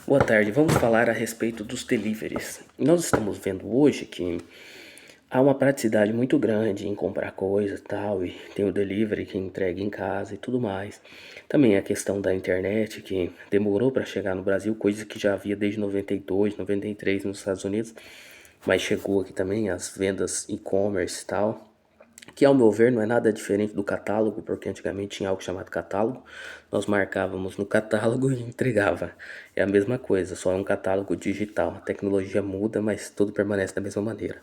Boa tarde, vamos falar a respeito dos deliveries. Nós estamos vendo hoje que há uma praticidade muito grande em comprar coisas e tal, e tem o delivery que entrega em casa e tudo mais. Também a questão da internet que demorou para chegar no Brasil, coisa que já havia desde 92, 93 nos Estados Unidos, mas chegou aqui também as vendas e-commerce e tal, que ao meu ver não é nada diferente do catálogo, porque antigamente tinha algo chamado catálogo, nós marcávamos no catálogo e entregava. É a mesma coisa, só é um catálogo digital. A tecnologia muda, mas tudo permanece da mesma maneira.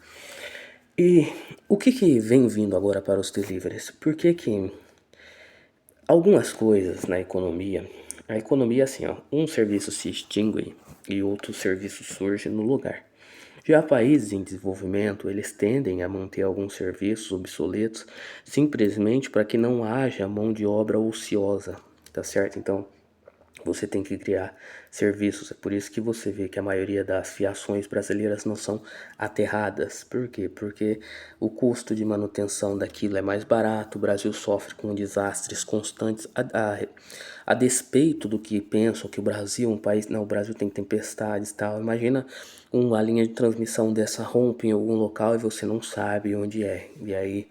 E o que vem vindo agora para os deliveries? Por que que algumas coisas na economia, a economia é assim, ó, um serviço se extingue e outro serviço surge no lugar. Já países em desenvolvimento, eles tendem a manter alguns serviços obsoletos simplesmente para que não haja mão de obra ociosa, tá certo? Então, você tem que criar serviços. É por isso que você vê que a maioria das fiações brasileiras não são aterradas. Por quê? Porque o custo de manutenção daquilo é mais barato. O Brasil sofre com desastres constantes. A despeito do que pensam que o Brasil é um país. Não, o Brasil tem tempestades e tal. Imagina uma linha de transmissão dessa rompe em algum local e você não sabe onde é. E aí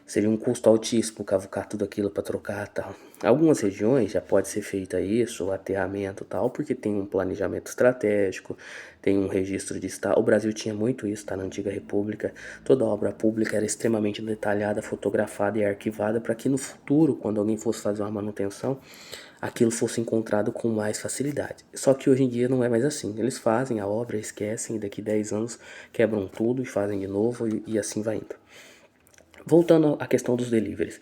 seria um custo altíssimo cavucar tudo aquilo para trocar e tal. Algumas regiões já pode ser feita isso, o aterramento e tal, porque tem um planejamento estratégico, tem um registro de estado. O Brasil tinha muito isso, tá? Na antiga república, toda obra pública era extremamente detalhada, fotografada e arquivada para que no futuro, quando alguém fosse fazer uma manutenção, aquilo fosse encontrado com mais facilidade. Só que hoje em dia não é mais assim. Eles fazem a obra, esquecem, e daqui 10 anos quebram tudo e fazem de novo e assim vai indo. Voltando à questão dos deliveries.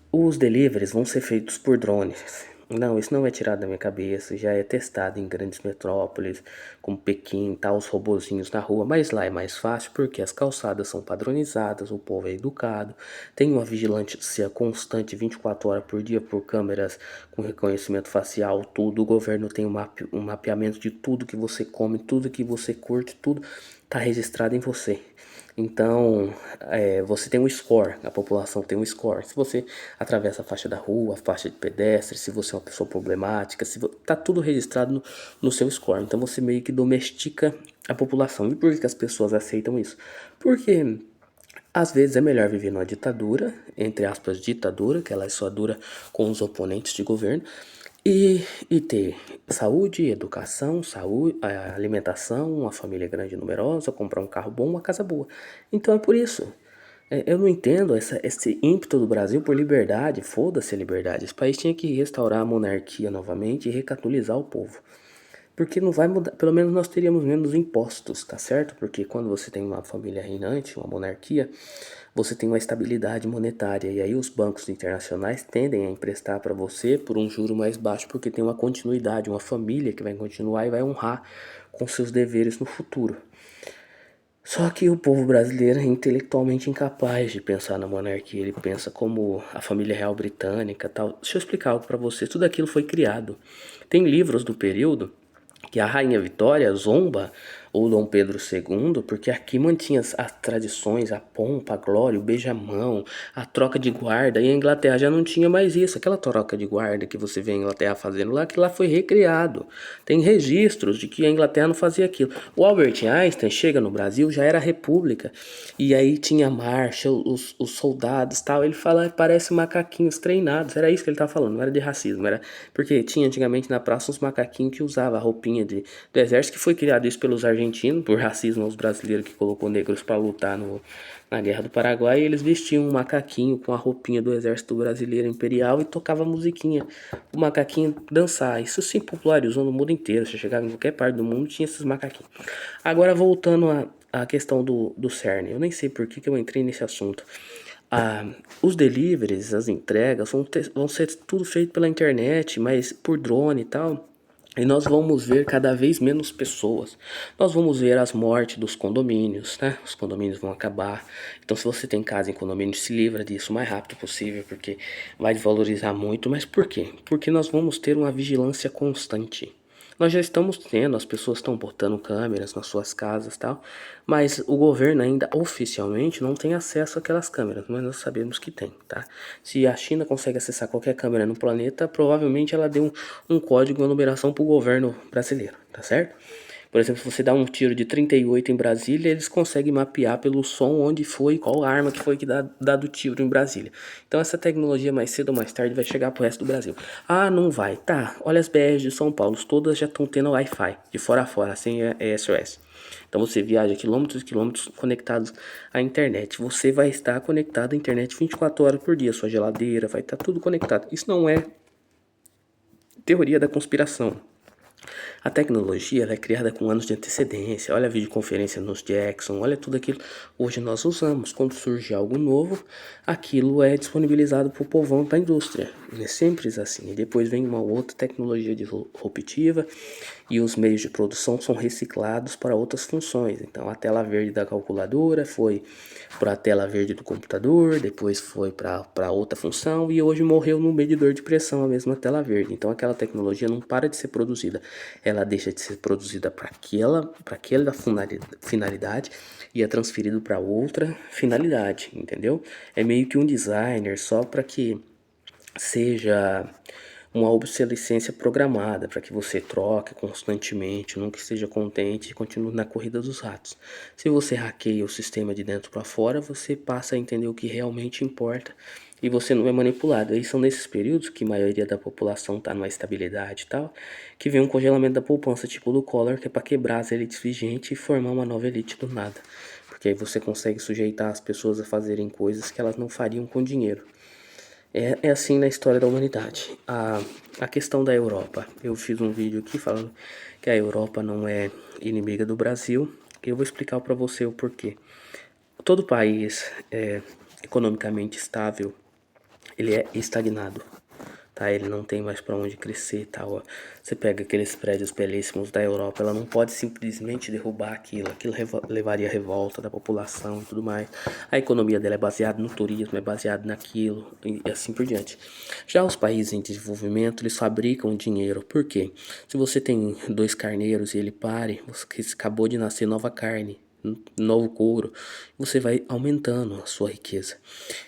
Os deliveries vão ser feitos por drones. Não, isso não é tirado da minha cabeça, já é testado em grandes metrópoles, como Pequim, tá os robozinhos na rua, mas lá é mais fácil porque as calçadas são padronizadas, o povo é educado, tem uma vigilância constante 24 horas por dia por câmeras com reconhecimento facial, tudo, o governo tem um mapeamento de tudo que você come, tudo que você curte, tudo tá registrado em você. Então, você tem um score, a população tem um score. Se você atravessa a faixa da rua, a faixa de pedestre, se você é uma pessoa problemática, tá tudo registrado no seu score. Então você meio que domestica a população. E por que as pessoas aceitam isso? Porque às vezes é melhor viver numa ditadura, entre aspas, ditadura, que ela só dura com os oponentes de governo, e ter saúde, educação, saúde, alimentação, uma família grande e numerosa, comprar um carro bom, uma casa boa. Então é por isso. Eu não entendo esse ímpeto do Brasil por liberdade, foda-se a liberdade. Esse país tinha que restaurar a monarquia novamente e recatolizar o povo. Porque não vai mudar, pelo menos nós teríamos menos impostos, tá certo? Porque quando você tem uma família reinante, uma monarquia, você tem uma estabilidade monetária e aí os bancos internacionais tendem a emprestar para você por um juro mais baixo porque tem uma continuidade, uma família que vai continuar e vai honrar com seus deveres no futuro. Só que o povo brasileiro é intelectualmente incapaz de pensar na monarquia, ele pensa como a família real britânica, tal. Deixa eu explicar algo para você, tudo aquilo foi criado. Tem livros do período que a Rainha Vitória zomba ou Dom Pedro II, porque aqui mantinha as tradições, a pompa, a glória, o beijamão, a troca de guarda, e a Inglaterra já não tinha mais isso. Aquela troca de guarda que você vê a Inglaterra fazendo lá, que lá foi recriado. Tem registros de que a Inglaterra não fazia aquilo. O Albert Einstein chega no Brasil, já era república, e aí tinha marcha, os soldados tal. Ele fala, parece macaquinhos treinados. Era isso que ele estava falando, não era de racismo, era porque tinha antigamente na praça uns macaquinhos que usavam a roupinha do exército, que foi criado isso pelos argentinos, por racismo aos brasileiros que colocou negros para lutar na Guerra do Paraguai, e eles vestiam um macaquinho com a roupinha do exército brasileiro imperial e tocava musiquinha, o macaquinho dançar. Isso se popularizou no mundo inteiro, você chegava em qualquer parte do mundo tinha esses macaquinhos. Agora voltando à questão do CERN, eu nem sei por que eu entrei nesse assunto. Os deliveries, as entregas vão ser tudo feito pela internet, mas por drone e tal. E nós vamos ver cada vez menos pessoas. Nós vamos ver as mortes dos condomínios, né? Os condomínios vão acabar. Então, se você tem casa em condomínio, se livra disso o mais rápido possível, porque vai desvalorizar muito. Mas por quê? Porque nós vamos ter uma vigilância constante. Nós já estamos tendo, as pessoas estão botando câmeras nas suas casas e tal, mas o governo ainda oficialmente não tem acesso àquelas câmeras, mas nós sabemos que tem, tá? Se a China consegue acessar qualquer câmera no planeta, provavelmente ela deu um código, uma numeração para o governo brasileiro, tá certo? Por exemplo, se você dá um tiro de 38 em Brasília, eles conseguem mapear pelo som onde foi, qual arma que foi que dado o tiro em Brasília. Então essa tecnologia mais cedo ou mais tarde vai chegar pro resto do Brasil. Ah, não vai. Tá, olha as BRs de São Paulo, todas já estão tendo Wi-Fi, de fora a fora, sem SOS. Então você viaja quilômetros e quilômetros conectados à internet. Você vai estar conectado à internet 24 horas por dia. Sua geladeira vai estar tudo conectado. Isso não é teoria da conspiração. A tecnologia ela é criada com anos de antecedência. Olha a videoconferência nos Jackson, olha tudo aquilo. Hoje nós usamos. Quando surge algo novo, aquilo é disponibilizado para o povão da indústria. É simples assim. E depois vem uma outra tecnologia disruptiva e os meios de produção são reciclados para outras funções. Então a tela verde da calculadora foi para a tela verde do computador, depois foi para outra função e hoje morreu no medidor de pressão a mesma tela verde. Então aquela tecnologia não para de ser produzida, ela deixa de ser produzida para aquela finalidade e é transferido para outra finalidade, entendeu? É meio que um designer só para que seja uma obsolescência programada, para que você troque constantemente, nunca esteja contente e continue na corrida dos ratos. Se você hackeia o sistema de dentro para fora, você passa a entender o que realmente importa e você não é manipulado. E são nesses períodos que a maioria da população está numa estabilidade e tal, que vem um congelamento da poupança, tipo do Collor, que é para quebrar as elites vigentes e formar uma nova elite do nada. Porque aí você consegue sujeitar as pessoas a fazerem coisas que elas não fariam com dinheiro. É assim na história da humanidade. A questão da Europa. Eu fiz um vídeo aqui falando que a Europa não é inimiga do Brasil. E eu vou explicar para você o porquê. Todo país economicamente estável, ele é estagnado, tá? Ele não tem mais para onde crescer e tal. Ó. Você pega aqueles prédios belíssimos da Europa, ela não pode simplesmente derrubar aquilo. Aquilo levaria a revolta da população e tudo mais. A economia dela é baseada no turismo, é baseada naquilo e assim por diante. Já os países em desenvolvimento, eles fabricam dinheiro. Por quê? Se você tem dois carneiros e ele pare, você acabou de nascer nova carne, novo couro, você vai aumentando a sua riqueza.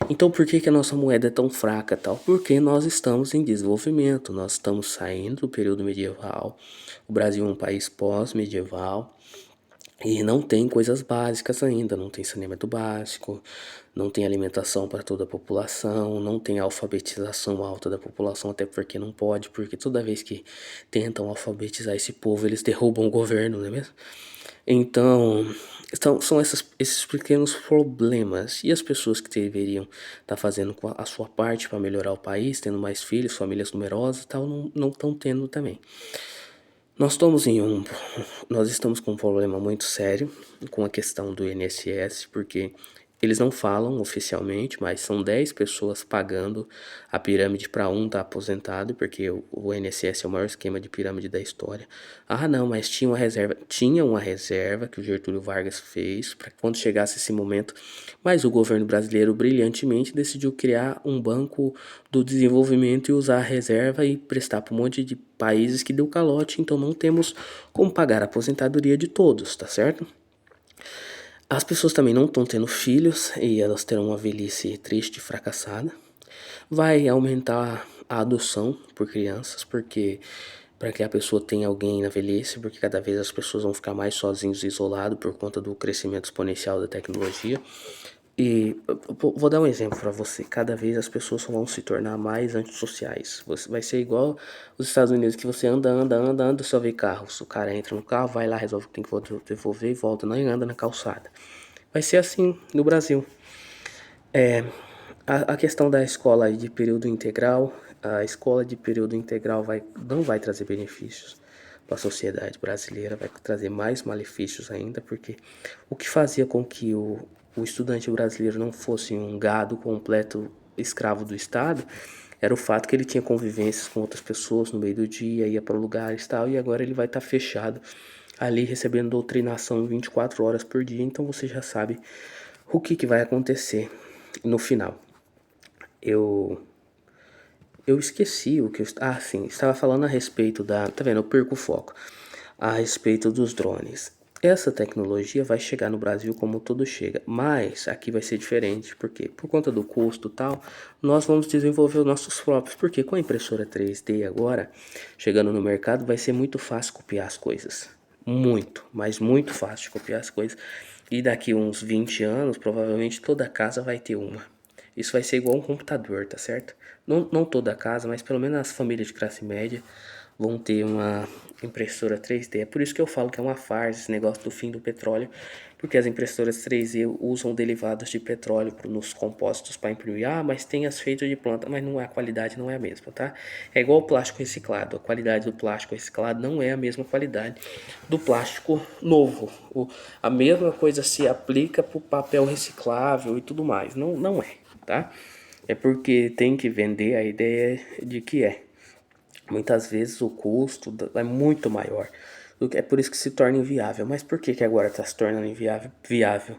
Então por que a nossa moeda é tão fraca tal? Porque nós estamos em desenvolvimento, nós estamos saindo do período medieval, o Brasil é um país pós-medieval e não tem coisas básicas ainda, não tem saneamento básico, não tem alimentação para toda a população, não tem alfabetização alta da população, até porque não pode, porque toda vez que tentam alfabetizar esse povo, eles derrubam o governo, não é mesmo? Então, são esses pequenos problemas. E as pessoas que deveriam estar fazendo a sua parte para melhorar o país, tendo mais filhos, famílias numerosas e tal, não estão tendo também. Nós estamos com um problema muito sério com a questão do INSS, porque eles não falam oficialmente, mas são 10 pessoas pagando a pirâmide para um estar aposentado, porque o INSS é o maior esquema de pirâmide da história. Ah, não, mas tinha uma reserva que o Getúlio Vargas fez para quando chegasse esse momento, mas o governo brasileiro brilhantemente decidiu criar um banco do desenvolvimento e usar a reserva e prestar para um monte de países que deu calote, então não temos como pagar a aposentadoria de todos, tá certo? As pessoas também não estão tendo filhos e elas terão uma velhice triste e fracassada. Vai aumentar a adoção por crianças, porque para que a pessoa tenha alguém na velhice, porque cada vez as pessoas vão ficar mais sozinhos e isolados por conta do crescimento exponencial da tecnologia. E vou dar um exemplo para você. Cada vez as pessoas vão se tornar mais antissociais. Você vai ser igual os Estados Unidos, que você anda, só vê carros. O cara entra no carro, vai lá, resolve o que tem que devolver e volta, não anda na calçada. Vai ser assim no Brasil. A questão da escola de período integral, a escola de período integral não vai trazer benefícios para a sociedade brasileira, vai trazer mais malefícios ainda, porque o que fazia com que o estudante brasileiro não fosse um gado completo escravo do Estado era o fato que ele tinha convivências com outras pessoas no meio do dia, ia para lugares e tal, e agora ele vai estar fechado ali recebendo doutrinação 24 horas por dia, então você já sabe o que vai acontecer no final. Eu eu esqueci o que eu... Ah, sim, estava falando a respeito da... Tá vendo? Eu perco o foco. A respeito dos drones. Essa tecnologia vai chegar no Brasil como tudo chega, mas aqui vai ser diferente, porque por conta do custo e tal, nós vamos desenvolver os nossos próprios, porque com a impressora 3D agora, chegando no mercado, vai ser muito fácil copiar as coisas. Muito, mas muito fácil de copiar as coisas. E daqui uns 20 anos, provavelmente toda casa vai ter uma. Isso vai ser igual um computador, tá certo? Não toda casa, mas pelo menos as famílias de classe média vão ter uma impressora 3D. É por isso que eu falo que é uma farsa esse negócio do fim do petróleo, porque as impressoras 3D usam derivados de petróleo nos compósitos para imprimir. Ah, mas tem as feitas de planta, mas não é, a qualidade não é a mesma, tá? É igual o plástico reciclado. A qualidade do plástico reciclado não é a mesma qualidade do plástico novo. A mesma coisa se aplica para o papel reciclável e tudo mais. Não é, tá? É porque tem que vender a ideia de que é. Muitas vezes o custo é muito maior. É por isso que se torna inviável. Mas por que agora está se tornando inviável? Viável?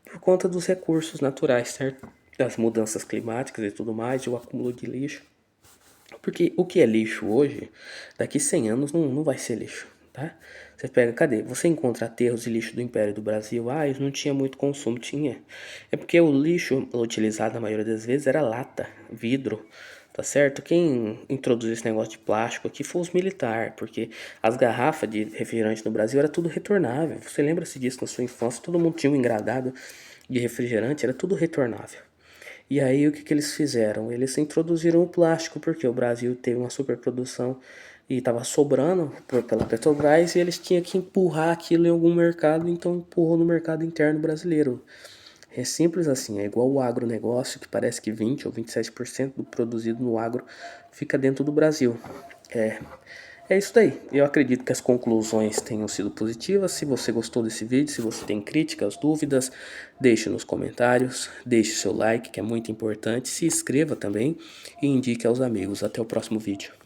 Por conta dos recursos naturais, certo? Das mudanças climáticas e tudo mais, e o acúmulo de lixo. Porque o que é lixo hoje, daqui 100 anos não vai ser lixo, tá? Você pega, cadê? Você encontra aterros de lixo do Império do Brasil. Ah, isso não tinha muito consumo. Tinha. É porque o lixo utilizado na maioria das vezes era lata, vidro, tá certo? Quem introduziu esse negócio de plástico aqui foi os militares, porque as garrafas de refrigerante no Brasil era tudo retornável. Você lembra-se disso na sua infância? Todo mundo tinha um engradado de refrigerante, era tudo retornável. E aí o que eles fizeram? Eles introduziram o plástico, porque o Brasil teve uma superprodução e estava sobrando pela Petrobras e eles tinham que empurrar aquilo em algum mercado, então empurrou no mercado interno brasileiro. É simples assim, é igual o agronegócio, que parece que 20 ou 27% do produzido no agro fica dentro do Brasil. É isso daí. Eu acredito que as conclusões tenham sido positivas. Se você gostou desse vídeo, se você tem críticas, dúvidas, deixe nos comentários, deixe seu like, que é muito importante. Se inscreva também e indique aos amigos. Até o próximo vídeo.